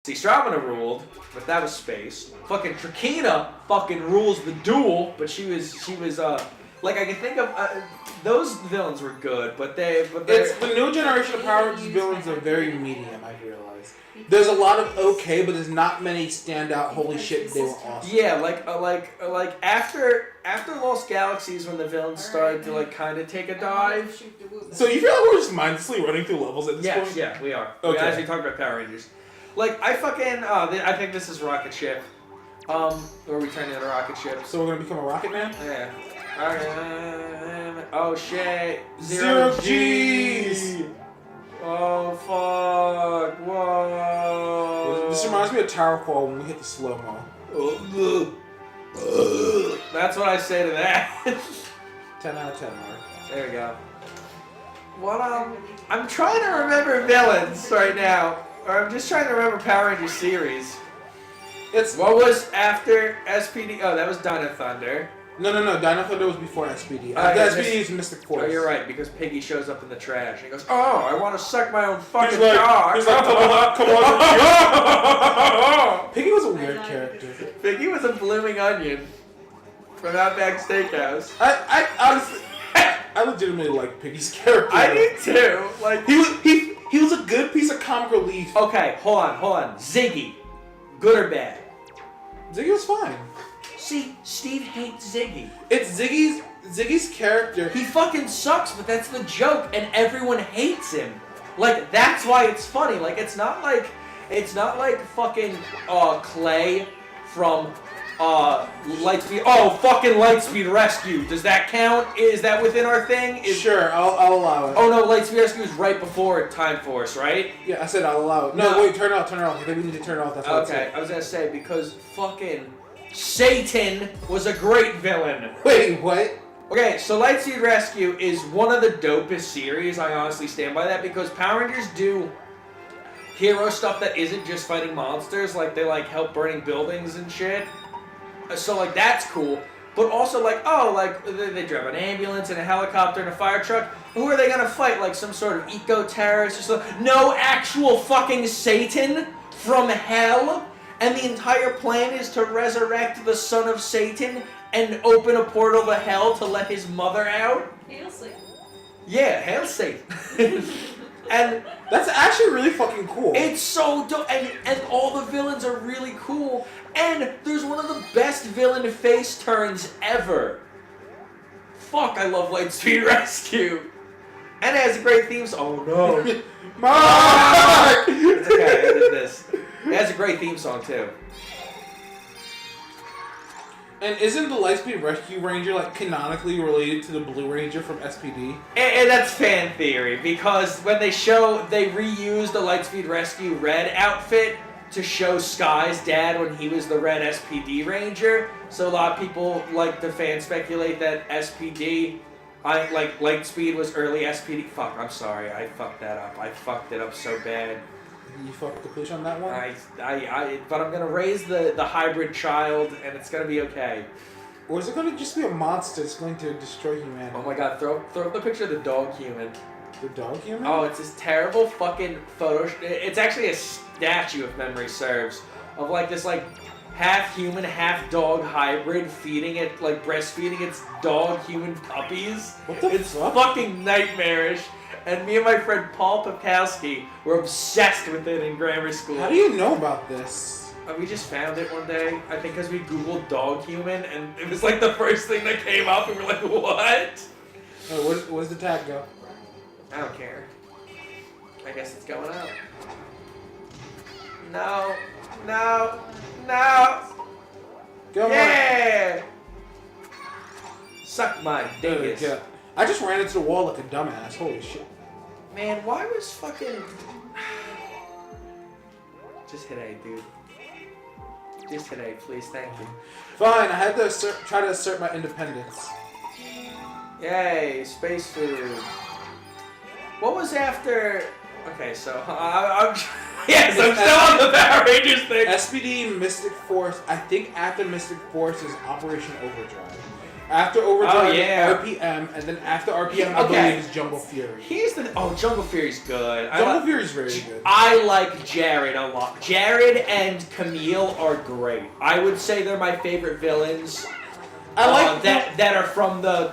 See, Stravana ruled, but that was space. Fucking Trakina fucking rules the duel, but she was like I can think of those villains were good, but it's the new generation of Power Rangers villains are very medium. I realize there's a lot of okay, but there's not many standout. Holy shit, they were awesome. Yeah, like after Lost Galaxies when the villains started to like kind of take a dive. So you feel like we're just mindlessly running through levels at this point? Yeah, we are. Okay. We actually talked about Power Rangers. Like I fucking I think this is Rocket Ship. Or we turn into Rocket Ship. So we're gonna become a Rocket Man? Yeah. Oh shit. Zero G's. Oh fuck. Whoa. This reminds me of Tower Fall when we hit the slow-mo. That's what I say to that. 10 out of 10, Mark. There we go. What I'm trying to remember villains right now. Or I'm just trying to remember Power Rangers series. What was after SPD? Oh, that was Dino Thunder. No. Dino Thunder was before SPD. SPD is Mystic Force. Oh, you're right, because Piggy shows up in the trash. And he goes, oh, I want to suck my own fucking cock. He's like, come on. Piggy was a weird character. Piggy was a blooming onion from Outback Steakhouse. I honestly, I legitimately like Piggy's character. I do too. Like he was a good piece of comic relief. Okay, hold on. Ziggy, good or bad? Ziggy was fine. See, Steve hates Ziggy. It's Ziggy's character. He fucking sucks, but that's the joke, and everyone hates him. Like that's why it's funny. Like it's not like fucking Clay from Lightspeed. Oh, fucking Lightspeed Rescue. Does that count? Is that within our thing? Sure, I'll allow it. Oh no, Lightspeed Rescue is right before Time Force, right? Yeah, I said I'll allow it. No, wait, turn it off. I think we need to turn it off. That's what okay, I was gonna say because fucking Satan was a great villain. Wait, what? Okay, so Lightspeed Rescue is one of the dopest series. I honestly stand by that because Power Rangers do hero stuff that isn't just fighting monsters. Like they like help burning buildings and shit. So like that's cool. But also like they drive an ambulance and a helicopter and a fire truck. Who are they gonna fight? Like some sort of eco-terrorist or something? No, actual fucking Satan from hell. And the entire plan is to resurrect the son of Satan and open a portal to hell to let his mother out. Hail Satan. Yeah, hail Satan. And that's actually really fucking cool. It's so dope, and all the villains are really cool. And there's one of the best villain face turns ever. Fuck, I love Lightspeed Rescue. And it has a great theme song. Oh no. Mark! It's okay, I did this. It has a great theme song too. And isn't the Lightspeed Rescue Ranger like canonically related to the Blue Ranger from SPD? And that's fan theory, because when they reused the Lightspeed Rescue Red outfit to show Sky's dad when he was the Red SPD Ranger. So a lot of people like to fan speculate that SPD, Lightspeed was early SPD. Fuck, I'm sorry, I fucked that up. I fucked it up so bad. You fucked the push on that one? But I'm gonna raise the hybrid child, and it's gonna be okay. Or is it gonna just be a monster that's going to destroy humanity? Oh my god, throw up the picture of the dog human. The dog human? Oh, it's this terrible fucking photo. It's actually a statue, if memory serves, of like this like half human, half dog hybrid breastfeeding its dog human puppies. What the fuck? It's fucking nightmarish. And me and my friend Paul Popkowski were obsessed with it in grammar school. How do you know about this? We just found it one day. I think because we Googled dog human, and it was like the first thing that came up, and we're like, what? Where's the tag go? I don't care. I guess it's going out. No. Go on. Yeah! Suck my dingus. Yeah. I just ran into the wall like a dumbass. Holy shit. Man, why was fucking... Just hit A, dude. Just hit A, please. Thank you. Fine, I had to try to assert my independence. Yay, space food. What was after... Okay, so I'm yes, I'm still on the Power Rangers thing. SPD Mystic Force, I think after Mystic Force is Operation Overdrive. After Overdrive, yeah. RPM, and then after RPM, I believe is Jungle Fury. Jungle Fury's good. Jungle Fury's very good. I like Jared a lot. Jared and Camille are great. I would say they're my favorite villains. I like that are from the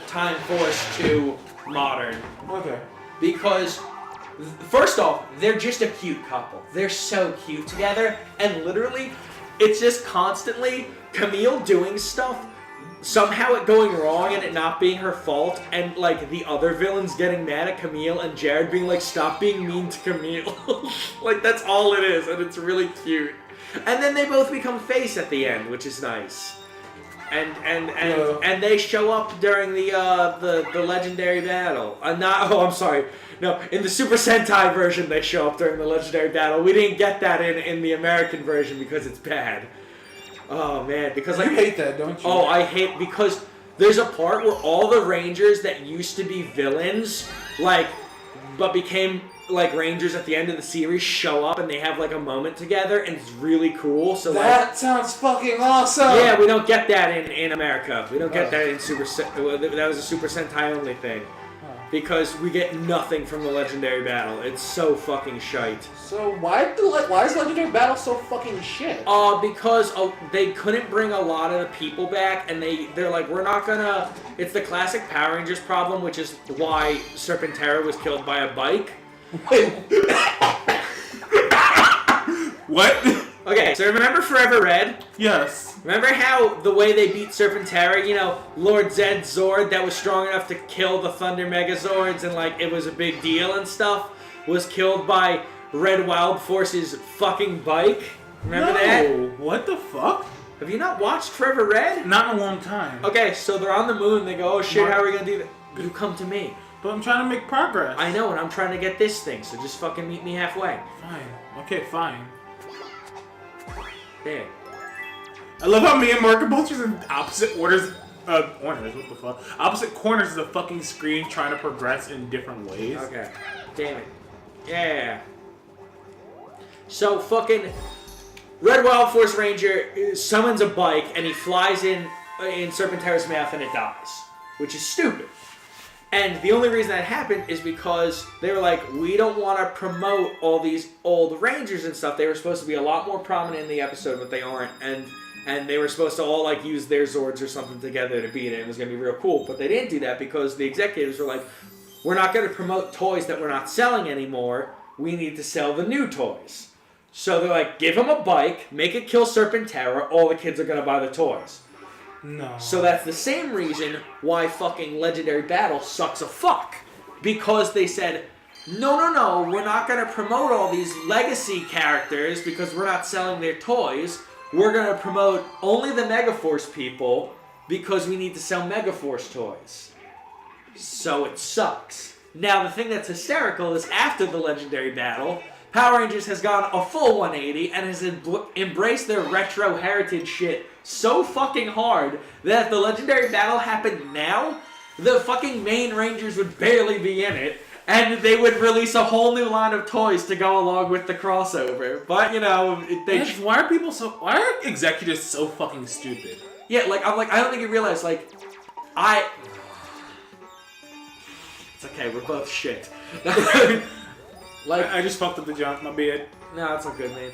Time Force to modern. Okay. Because first off, they're just a cute couple. They're so cute together, and literally, it's just constantly Camille doing stuff, somehow it going wrong and it not being her fault, and like the other villains getting mad at Camille and Jared being like, stop being mean to Camille. Like that's all it is, and it's really cute. And then they both become face at the end, which is nice. And they show up during the legendary battle. I'm sorry. No, in the Super Sentai version they show up during the legendary battle. We didn't get that in the American version because it's bad. Oh man, because like you hate that, don't you? Oh, I hate because there's a part where all the Rangers that used to be villains, but became like Rangers at the end of the series show up and they have like a moment together and it's really cool. So that sounds fucking awesome. Yeah, we don't get that in America. We don't get that in that was a Super Sentai only thing. Because we get nothing from the Legendary Battle. It's so fucking shite. So why is Legendary Battle so fucking shit? Because they couldn't bring a lot of the people back, and they're like, we're not gonna... It's the classic Power Rangers problem, which is why Serpentera was killed by a bike. Wait. What? Okay, so remember Forever Red? Yes. Remember how the way they beat Serpentera, Lord Zed's Zord that was strong enough to kill the Thunder Megazords and like it was a big deal and stuff, was killed by Red Wild Force's fucking bike? Remember that? What the fuck? Have you not watched Forever Red? Not in a long time. Okay, so they're on the moon, they go, oh shit, how are we gonna do that? You come to me. But I'm trying to make progress. I know, and I'm trying to get this thing, so just fucking meet me halfway. Fine. Okay, fine. There. I love how me and Mark are both just in opposite orders. What the fuck? Opposite corners of the fucking screen trying to progress in different ways. Okay. Damn it. Yeah. So fucking Red Wild Force Ranger summons a bike and he flies in Serpentera's mouth and it dies. Which is stupid. And the only reason that happened is because they were like, we don't want to promote all these old Rangers and stuff. They were supposed to be a lot more prominent in the episode, but they aren't. And they were supposed to all like use their Zords or something together to beat it. It was going to be real cool. But they didn't do that because the executives were like, we're not going to promote toys that we're not selling anymore. We need to sell the new toys. So they're like, give him a bike, make it kill Serpentera, all the kids are going to buy the toys. No. So that's the same reason why fucking Legendary Battle sucks a fuck. Because they said, no, we're not going to promote all these legacy characters because we're not selling their toys. We're going to promote only the Megaforce people because we need to sell Megaforce toys. So it sucks. Now the thing that's hysterical is after the Legendary Battle, Power Rangers has gone a full 180 and has embraced their retro heritage shit so fucking hard that if the Legendary Battle happened now, the fucking main Rangers would barely be in it, and they would release a whole new line of toys to go along with the crossover. But why are executives so fucking stupid? Yeah, I don't think you realize, it's okay, we're both shit. I just fucked up the jump, my bad. No, it's all good, man.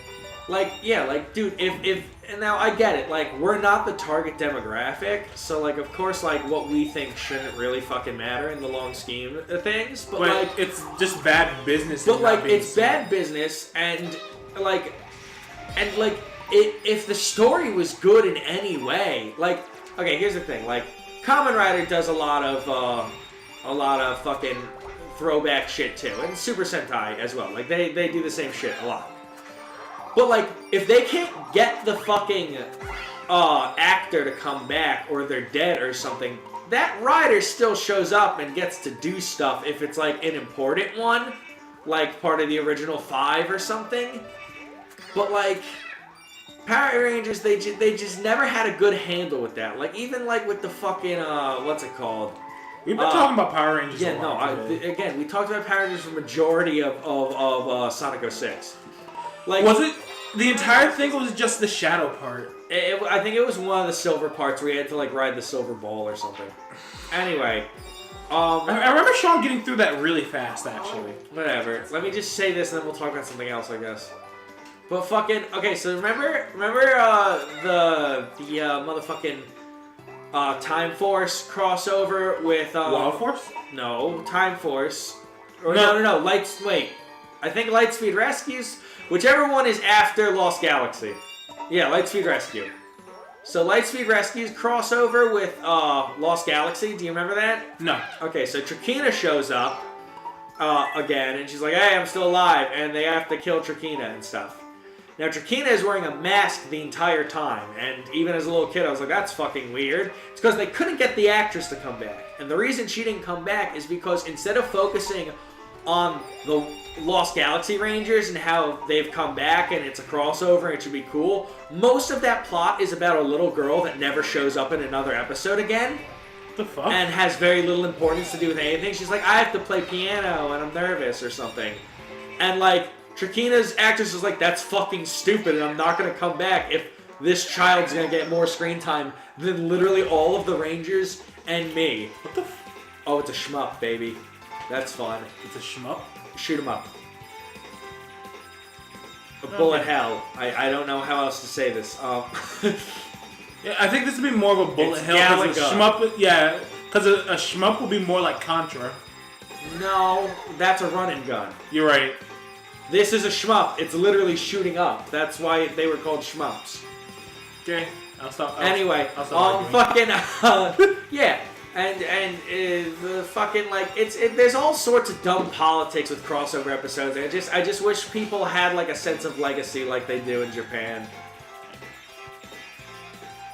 Dude, if and now I get it, we're not the target demographic, so, of course, what we think shouldn't really fucking matter in the long scheme of things, but it's just bad business. But, it's bad business, and, if the story was good in any way, okay, here's the thing, Kamen Rider does a lot of fucking throwback shit too, and Super Sentai as well. They do the same shit a lot. But if they can't get the fucking actor to come back, or they're dead or something, that rider still shows up and gets to do stuff if it's an important one, part of the original 5 or something. But Power Rangers, they just never had a good handle with that. Even with the fucking what's it called? We've been talking about Power Rangers. Yeah, again, we talked about Power Rangers for the majority of Sonic 06. Was it? The entire thing was just the shadow part. I think it was one of the silver parts where you had to like ride the silver ball or something. Anyway, I remember Sean getting through that really fast, actually. whatever. Let me just say this, and then we'll talk about something else, I guess. But fucking okay. So remember the motherfucking Time Force crossover with Wild Force? No, Time Force. Or no. Wait. I think Lightspeed Rescues. Whichever one is after Lost Galaxy. Yeah, Lightspeed Rescue. So Lightspeed Rescue's crossover with Lost Galaxy. Do you remember that? No. Okay, so Trakina shows up again, and she's like, "Hey, I'm still alive," and they have to kill Trakina and stuff. Now, Trakina is wearing a mask the entire time, and even as a little kid, I was like, that's fucking weird. It's because they couldn't get the actress to come back. And the reason she didn't come back is because instead of focusing on the Lost Galaxy Rangers and how they've come back and it's a crossover and it should be cool, most of that plot is about a little girl that never shows up in another episode again. The fuck? And has very little importance to do with anything. She's like, I have to play piano and I'm nervous or something. And like, Trakina's actress is like, that's fucking stupid and I'm not going to come back if this child's going to get more screen time than literally all of the Rangers and me. What the Oh, it's a shmup, baby. That's fun. It's a shmup? Shoot 'em up. A bullet hell. I don't know how else to say this. Yeah, I think this would be more of a bullet It's hell. Because Galaga. shmup, yeah, because a shmup would be more like Contra. No, that's a run and gun. You're right. This is a shmup. It's literally shooting up. That's why they were called shmups. Okay, I'll stop. Anyway, I'll stop fucking, yeah. And the fucking like there's all sorts of dumb politics with crossover episodes. I just wish people had like a sense of legacy like they do in Japan.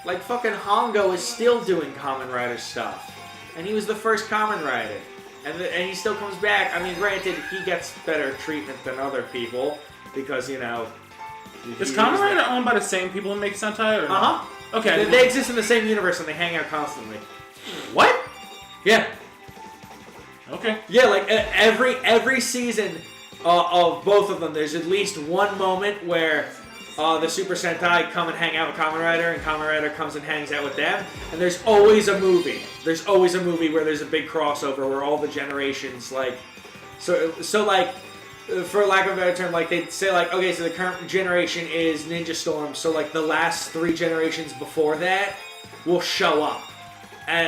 Like fucking Hongo is still doing Kamen Rider stuff, and he was the first Kamen Rider, and he still comes back. I mean, granted, he gets better treatment than other people because you know. Is Kamen Rider owned by the same people who make Sentai? Or no? Uh-huh. Okay. They exist in the same universe and they hang out constantly. What? Yeah. Okay. Yeah, like every season of both of them, there's at least one moment where the Super Sentai come and hang out with Kamen Rider, and Kamen Rider comes and hangs out with them. And there's always a movie. There's always a movie where there's a big crossover where all the generations like, so like. For lack of a better term, like they'd say like, okay, so the current generation is Ninja Storm, so like the last 3 generations before that will show up,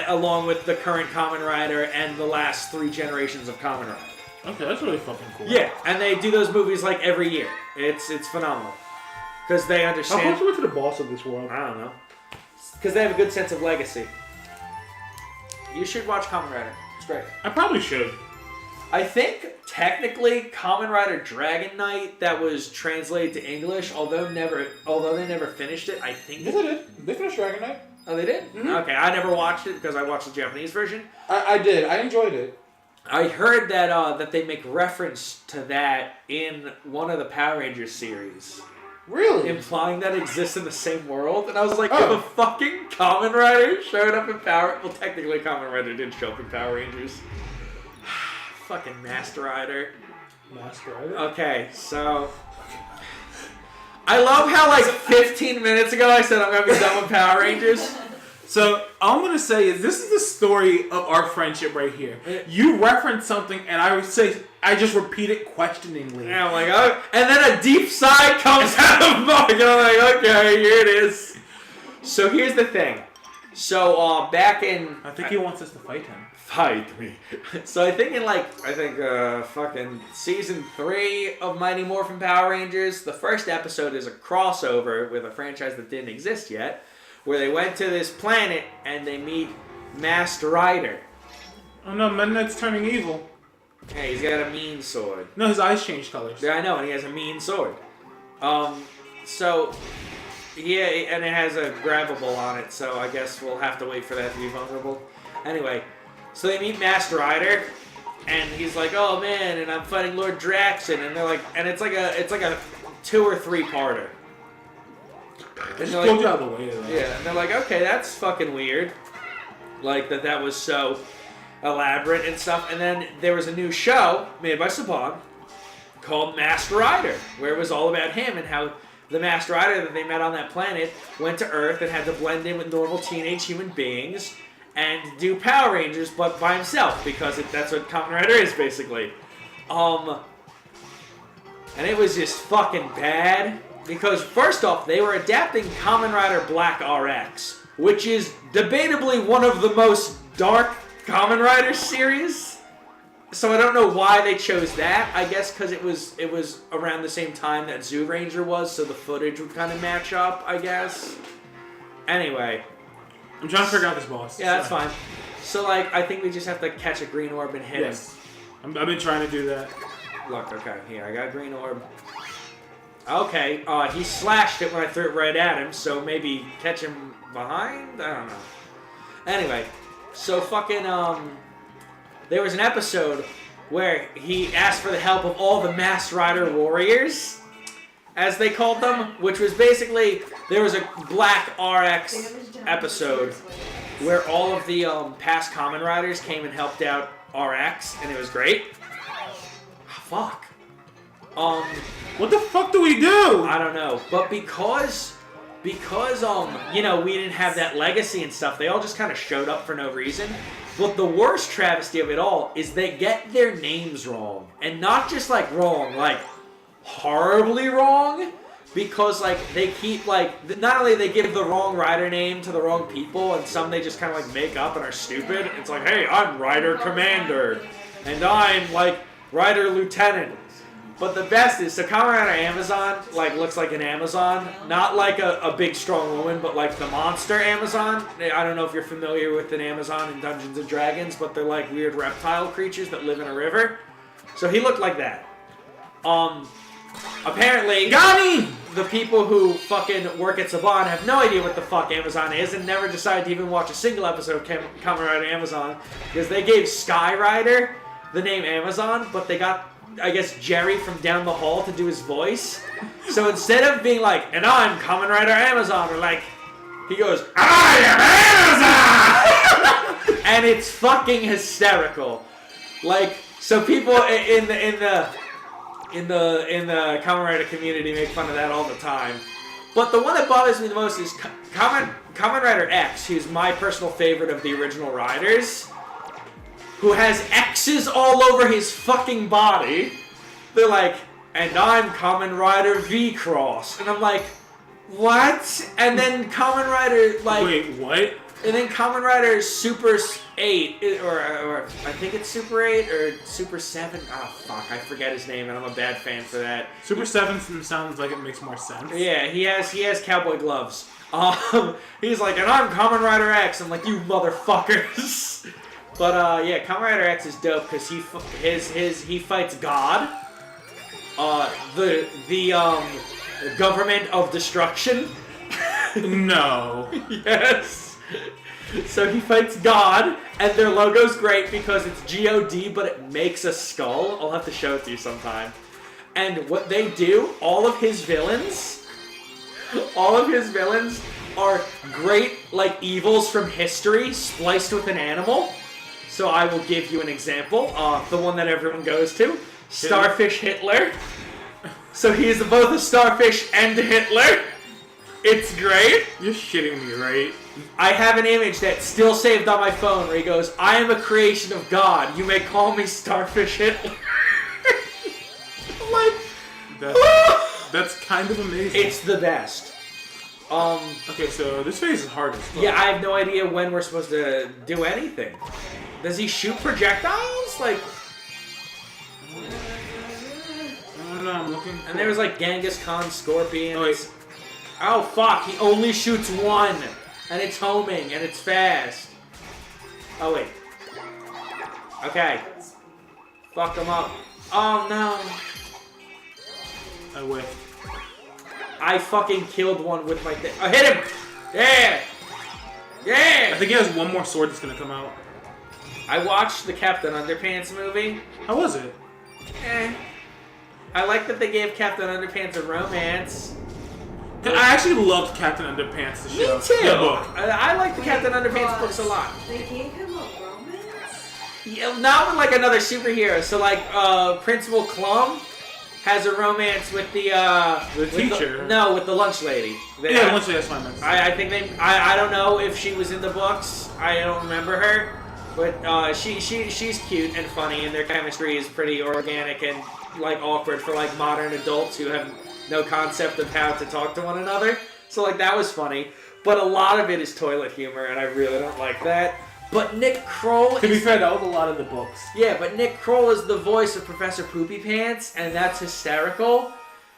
along with the current Kamen Rider and the last 3 generations of Kamen Rider. Okay, that's really fucking cool. Yeah, and they do those movies like every year. It's phenomenal. Because they understand... How close are we to the boss of this world? I don't know. Because they have a good sense of legacy. You should watch Kamen Rider. It's great. I probably should. I think technically Kamen Rider Dragon Knight that was translated to English, although they never finished it, I think. Yes, they did. They finished Dragon Knight. Oh, they did? Mm-hmm. Okay, I never watched it because I watched the Japanese version. I did. I enjoyed it. I heard that they make reference to that in one of the Power Rangers series. Really? Implying that it exists in the same world, and I was like, Oh. if a fucking Kamen Rider showed up in Power... Well, technically Kamen Rider did show up in Power Rangers. Fucking Master Rider. Master Rider? Okay, so... I love how, like, 15 minutes ago I said I'm gonna be done with Power Rangers. So, all I'm going to say is this is the story of our friendship right here. You reference something, and I would say, I just repeat it questioningly. And I'm like, oh, and then a deep sigh comes out of Mark, and I'm like, okay, here it is. So here's the thing. So, back in... I think he wants us to fight him. Fight me. So I think fucking season 3 of Mighty Morphin Power Rangers, the first episode is a crossover with a franchise that didn't exist yet, where they went to this planet and they meet Master Rider. Oh no, Mennet's turning evil. Hey, he's got a mean sword. No, his eyes changed colors. Yeah, I know, and he has a mean sword. So, yeah, and it has a grabbable on it, so I guess we'll have to wait for that to be vulnerable. Anyway, so they meet Master Rider, and he's like, "Oh man," and I'm fighting Lord Draxon, and they're like, and it's like a 2 or 3 parter. Just go out of the way of that. Yeah, and they're like, okay, that's fucking weird. Like, that was so elaborate and stuff. And then there was a new show made by Saban called Master Rider, where it was all about him and how the Masked Rider that they met on that planet went to Earth and had to blend in with normal teenage human beings and do Power Rangers, but by himself, because that's what Kamen Rider is, basically. And it was just fucking bad, because first off, they were adapting Kamen Rider Black RX, which is debatably one of the most dark Kamen Rider series. So I don't know why they chose that. I guess because it was around the same time that Zoo Ranger was, so the footage would kind of match up, I guess. Anyway. I'm trying to figure out this boss. Yeah, that's fine. So, like, I think we just have to catch a green orb and hit him. I've been trying to do that. Look, okay, here, I got a green orb. Okay, he slashed it when I threw it right at him, so maybe catch him behind? I don't know. Anyway, so fucking, there was an episode where he asked for the help of all the Masked Rider warriors, as they called them, which was basically, there was a Black RX episode where all of the past Kamen Riders came and helped out RX, and it was great. Fuck. What the fuck do we do? I don't know, but because you know, we didn't have that legacy and stuff, they all just kind of showed up for no reason. But the worst travesty of it all is they get their names wrong, and not just like wrong, like horribly wrong, because like they keep like, not only they give the wrong rider name to the wrong people, and some they just kind of like make up and are stupid. It's like, hey, I'm Rider Commander, and I'm like Rider Lieutenant. But the best is, so Kamen Rider Amazon like looks like an Amazon, not like a big strong woman, but like the monster Amazon. I don't know if you're familiar with an Amazon in Dungeons and Dragons, but they're like weird reptile creatures that live in a river. So he looked like that. Apparently, the people who fucking work at Saban have no idea what the fuck Amazon is and never decided to even watch a single episode of Kamen Rider Amazon, because they gave Sky Rider the name Amazon, but they got, I guess, Jerry from down the hall to do his voice. So instead of being like, and I'm Kamen Rider Amazon, or like, he goes, I am Amazon! And it's fucking hysterical. Like, so people in the Kamen Rider community make fun of that all the time. But the one that bothers me the most is Kamen Rider X, who's my personal favorite of the original Riders, who has X's all over his fucking body. They're like, and I'm Kamen Rider V-Cross. And I'm like, what? And then Kamen Rider, like... Wait, what? And then Kamen Rider Super 8, or I think it's Super 8, or Super 7. Oh, fuck, I forget his name, and I'm a bad fan for that. Super 7 sounds like it makes more sense. Yeah, he has cowboy gloves. He's like, and I'm Kamen Rider X. I'm like, you motherfuckers. But yeah, Kamen Rider X is dope because he fights God, the government of destruction. No. Yes. So he fights God, and their logo's great because it's G-O-D, but it makes a skull. I'll have to show it to you sometime. And what they do, all of his villains are great, like, evils from history spliced with an animal. So I will give you an example. The one that everyone goes to. Starfish Hitler. So he is both a starfish and a Hitler. It's great. You're shitting me, right? I have an image that's still saved on my phone where he goes, I am a creation of God. You may call me Starfish Hitler. Like, that's kind of amazing. It's the best. Okay, so this phase is hard as fuck. Yeah, I have no idea when we're supposed to do anything. Does he shoot projectiles? Like... I don't know, I'm looking for... And there was like Genghis Khan scorpions. Oh, wait. Oh, fuck, he only shoots one. And it's homing, and it's fast. Oh, wait. Okay. Fuck him up. Oh, no. I whiffed. I fucking killed one with my thing. I hit him! Yeah! Yeah! I think he has one more sword that's gonna come out. I watched the Captain Underpants movie. How was it? I like that they gave Captain Underpants a romance. I actually loved Captain Underpants, the show. Me too! The book. I like the Captain Underpants books a lot. They gave him a romance? Yeah, not with like another superhero. So like Principal Clum, has a romance with the teacher. with the lunch lady. Yeah, lunch lady. That's my mess. I think I don't know if she was in the books. I don't remember her, but she's cute and funny, and their chemistry is pretty organic and like awkward for like modern adults who have no concept of how to talk to one another. So like that was funny, but a lot of it is toilet humor, and I really don't like that. But Nick Kroll. To be fair, that was a lot of the books. Yeah, but Nick Kroll is the voice of Professor Poopy Pants, and that's hysterical.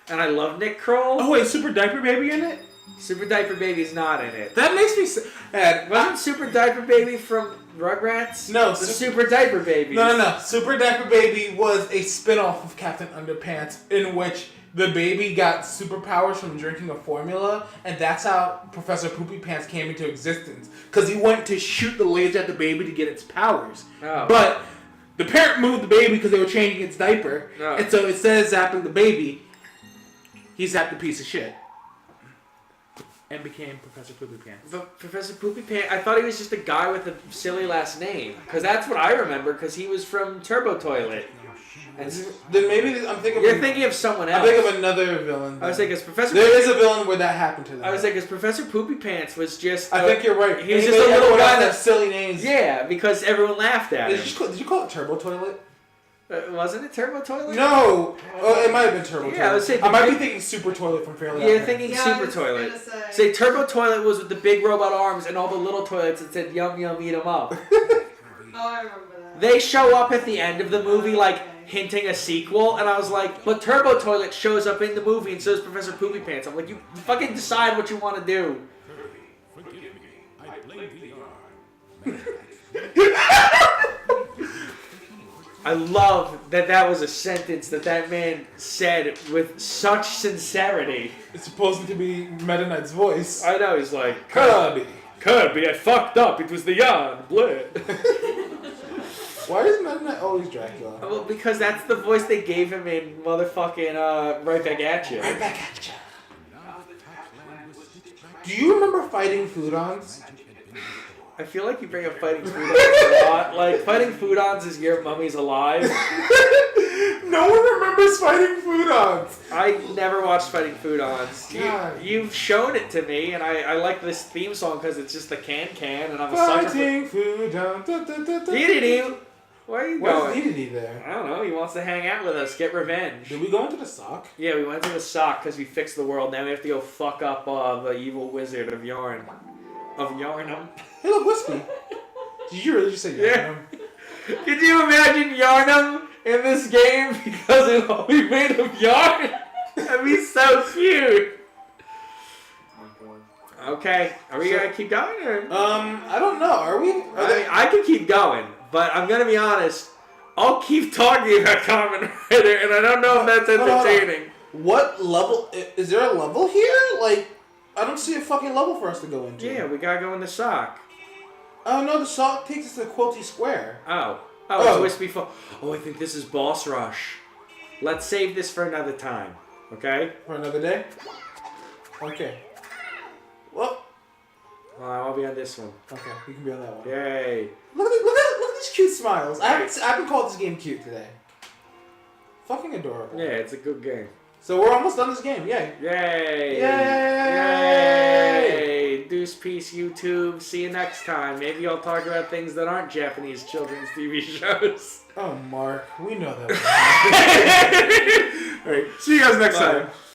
And I love Nick Kroll. Oh wait, Super Diaper Baby in it? Super Diaper Baby's not in it. That makes me sad. Wasn't Super Diaper Baby from Rugrats? No, the Super Diaper Baby. No. Super Diaper Baby was a spin-off of Captain Underpants in which the baby got superpowers from drinking a formula, and that's how Professor Poopy Pants came into existence. Because he went to shoot the laser at the baby to get its powers. Oh. But the parent moved the baby because they were changing its diaper, Oh. and so instead of zapping the baby, he zapped a piece of shit. And became Professor Poopy Pants. But Professor Poopy Pants, I thought he was just a guy with a silly last name. Because that's what I remember, because he was from Turbo Toilet. And Then maybe I'm thinking. You're thinking of someone else. I'm thinking of another villain. I was thinking, Professor. There is a villain where that happened to them. I was thinking, Professor Poopy Pants was just. I think you're right. He was just a little guy that silly names. Yeah, because everyone laughed at him. Did you call it Turbo Toilet? Wasn't it Turbo Toilet? No. Oh, it might have been Turbo Toilet. I was saying. I might be thinking Super Toilet from Fairly Odd You're Parents. thinking Super Toilet. Say Turbo Toilet was with the big robot arms and all the little toilets that said "Yum Yum, eat 'em up." Oh, I remember that. They show up at the end of the movie, like hinting a sequel, and I was like, but Turbo Toilet shows up in the movie, and so does Professor Poopy Pants. I'm like, you fucking decide what you want to do. I love that was a sentence that man said with such sincerity. It's supposed to be Meta Knight's voice. I know, he's like, Kirby, I fucked up. It was the yarn. Bleh. Why is Meta Knight always Dracula? Well, because that's the voice they gave him in motherfucking Right Back At You. Right back at ya. Do you remember Fighting Foodons? I feel like you bring up Fighting Foodons a lot. Like, Fighting Foodons is Your Mummy's Alive. No one remembers Fighting Foodons. I never watched Fighting Foodons. God. You've shown it to me, and I like this theme song because it's just the can, and I'm a sucker Fighting Foodons. Dee-dee-dee. Where are you Why going? is Dee there? I don't know. He wants to hang out with us, get revenge. Did we go into the sock? Yeah, we went to the sock because we fixed the world. Now we have to go fuck up the evil wizard of Yarn. Of Yarnum. Hey, look, Whiskey. Did you really just say Yarnum? Yeah. Could you imagine Yarnum in this game because it will be made of yarn? That'd be so cute. Okay, are we gonna keep going? Or? I don't know. Are we? I can keep going, but I'm gonna be honest. I'll keep talking about Kamen Rider, and I don't know if that's entertaining. What level? Is there a level here? Like, I don't see a fucking level for us to go into. Yeah, we gotta go in the sock. Oh no, the sock takes us to Quilty Square. Oh, it's Wispy Fall. Oh, I think this is Boss Rush. Let's save this for another time, okay? For another day? Okay. Well, I'll be on this one. okay, you can be on that one. Yay. Look at these cute smiles. I haven't called this game cute today. Fucking adorable. Yeah, it's a good game. So we're almost done this game. Yay. Yay. Yay. Deuce Peace YouTube. See you next time. Maybe I'll talk about things that aren't Japanese children's TV shows. Oh, Mark, we know that. All right, see you guys next time.